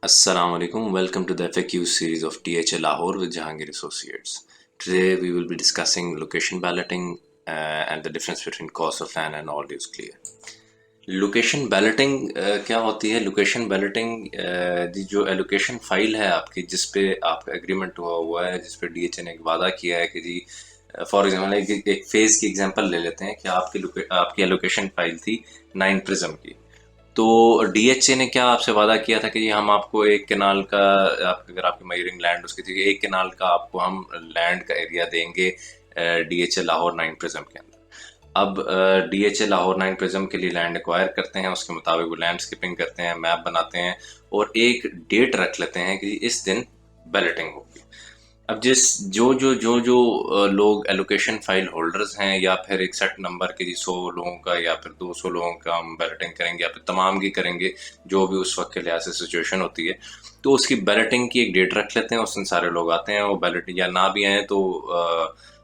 Assalamu alaikum. Welcome to the FAQ series of THA Lahore with Jahangir Associates. Today we will be discussing location balloting and the difference between cost of land and all is clear. Location balloting क्या होती है? Location balloting जो allocation file है आपकी, जिस पे आपका agreement हुआ है, जिस पे डीएचए ने एक वादा किया है कि जी फॉर एग्जाम्पल एक फेज की एग्जांपल ले लेते हैं कि आपकी एलोकेशन फाइल थी 9 प्रिज्म की। तो डीएचए ने क्या आपसे वादा किया था कि जी हम आपको एक केनाल का, अगर आपकी मयूरिंग लैंड उसकी थी, एक केनाल का आपको हम लैंड का एरिया देंगे डीएचए लाहौर 9 प्रिज्म के अंदर। अब डीएचए लाहौर 9 प्रिज्म के लिए लैंड एक्वायर करते हैं, उसके मुताबिक वो लैंडस्केपिंग करते हैं, मैप बनाते हैं और एक डेट रख लेते हैं कि इस दिन बैलेटिंग होगी। अब जो लोग एलोकेशन फाइल होल्डर्स हैं या फिर एक सेट नंबर के 100 लोगों का या फिर 200 लोगों का हम बैलेटिंग करेंगे या फिर तमाम की करेंगे, जो भी उस वक्त के लिहाज से सिचुएशन होती है, तो उसकी बैलेटिंग की एक डेट रख लेते हैं। उस दिन सारे लोग आते हैं, वो बैलेटिंग या ना भी आए तो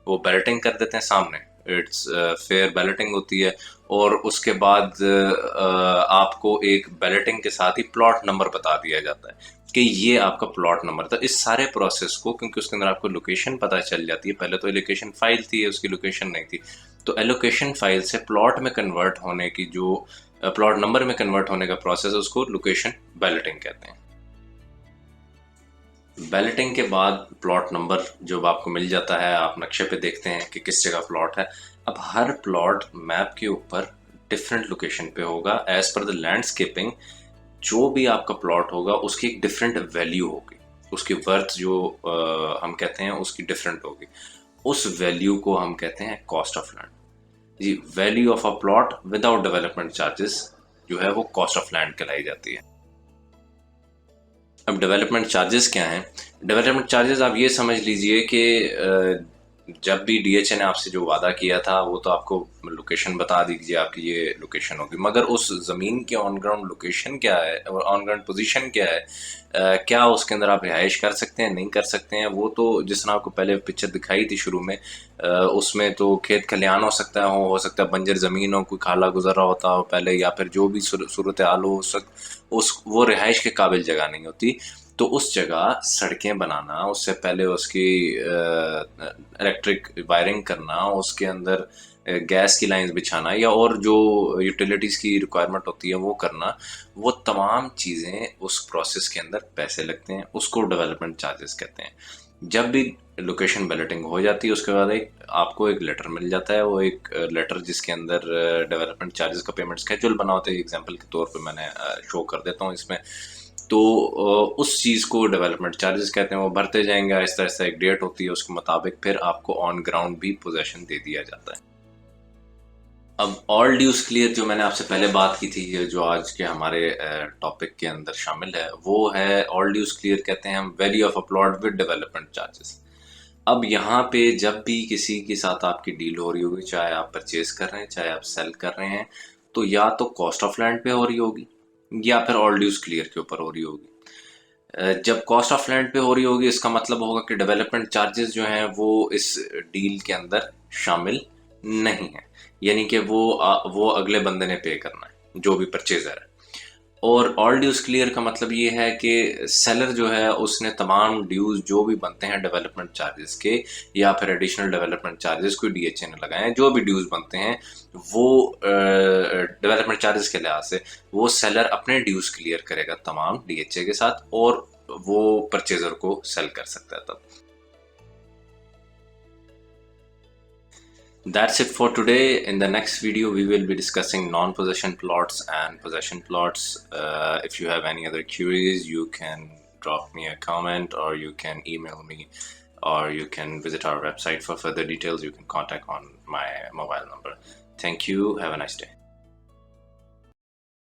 वो बैलेटिंग कर देते हैं सामने। इट्स फेयर बैलेटिंग होती है और उसके बाद आपको एक बैलेटिंग के साथ ही प्लॉट नंबर बता दिया जाता है कि ये आपका प्लॉट नंबर था। इस सारे प्रोसेस को, क्योंकि उसके अंदर आपको लोकेशन पता चल जाती है, पहले तो एलोकेशन फाइल थी, उसकी लोकेशन नहीं थी, तो एलोकेशन फाइल से प्लॉट में कन्वर्ट होने की जो प्लॉट नंबर में कन्वर्ट होने का प्रोसेस है, उसको लोकेशन बैलेटिंग कहते हैं। बैलेटिंग के बाद प्लॉट नंबर जब आपको मिल जाता है, आप नक्शे पे देखते हैं कि किस जगह प्लॉट है। अब हर प्लॉट मैप के ऊपर डिफरेंट लोकेशन पे होगा एज पर द लैंडस्केपिंग। जो भी आपका प्लॉट होगा उसकी एक डिफरेंट वैल्यू होगी, उसकी वर्थ जो हम कहते हैं उसकी डिफरेंट होगी। उस वैल्यू को हम कहते हैं कॉस्ट ऑफ लैंड। जी, value of a plot without development charges जो है वो कॉस्ट ऑफ लैंड कहलाई जाती है। अब डेवलपमेंट चार्जेस क्या हैं? डेवलपमेंट चार्जेस आप ये समझ लीजिए कि जब भी डीएचए ने आपसे जो वादा किया था वो तो आपको लोकेशन बता दीजिए आपकी ये लोकेशन होगी, मगर उस ज़मीन के ऑन ग्राउंड लोकेशन क्या है और ऑन ग्राउंड पोजीशन क्या है, क्या उसके अंदर आप रिहाइश कर सकते हैं, नहीं कर सकते हैं, वो तो जिस तरह आपको पहले पिक्चर दिखाई थी शुरू में, उसमें तो खेत खलिहान हो सकता है, हो सकता है बंजर ज़मीन हो, कोई खाला गुजरा होता हो पहले, या फिर जो भी सूरत हाल हो उस वो रिहाइश के काबिल जगह नहीं होती। तो उस जगह सड़कें बनाना, उससे पहले उसकी इलेक्ट्रिक वायरिंग करना, उसके अंदर गैस की लाइंस बिछाना या और जो यूटिलिटीज़ की रिक्वायरमेंट होती है वो करना, वो तमाम चीज़ें उस प्रोसेस के अंदर पैसे लगते हैं, उसको डेवलपमेंट चार्जेस कहते हैं। जब भी लोकेशन बैलेटिंग हो जाती है उसके बाद आपको एक लेटर मिल जाता है, वो एक लेटर जिसके अंदर डेवलपमेंट चार्जेस का पेमेंट स्केड्यूल बना होता है। एग्जांपल के तौर पे मैंने शो कर देता हूँ इसमें। तो उस चीज़ को डेवलपमेंट चार्जेस कहते हैं। वो भरते जाएंगे आहिस्ता आहिस्ता, एक डेट होती है उसके मुताबिक फिर आपको ऑन ग्राउंड भी पोजेसन दे दिया जाता है। अब ऑल ड्यूज क्लियर जो मैंने आपसे पहले बात की थी, ये जो आज के हमारे टॉपिक के अंदर शामिल है, वो है ऑल ड्यूज क्लियर कहते हैं हम value of a plot with development charges. अब यहाँ पे जब भी किसी के साथ आपकी डील हो रही होगी, चाहे आप परचेज कर रहे हैं चाहे आप सेल कर रहे हैं, तो या तो कॉस्ट ऑफ लैंड पे हो रही होगी या फिर ऑल ड्यूज क्लियर के ऊपर हो रही होगी। जब कॉस्ट ऑफ लैंड पे हो रही होगी इसका मतलब होगा कि डेवलपमेंट चार्जेस जो हैं वो इस डील के अंदर शामिल नहीं है, यानी कि वो अगले बंदे ने पे करना है, जो भी परचेजर है। और ऑल ड्यूज क्लियर का मतलब ये है कि सेलर जो है उसने तमाम ड्यूज जो भी बनते हैं डेवलपमेंट चार्जेस के या फिर एडिशनल डेवलपमेंट चार्जेस कोई डीएचए ने लगाए हैं, जो भी ड्यूज बनते हैं वो डेवलपमेंट चार्जेस के लिहाज से वो सेलर अपने ड्यूज क्लियर करेगा तमाम डीएचए के साथ और वो परचेजर को सेल कर सकता है तब। That's it for today. In the next video, we will be discussing non-possession plots and possession plots. If you have any other queries, you can drop me a comment or you can email me or you can visit our website for further details. You can contact on my mobile number. Thank you. Have a nice day.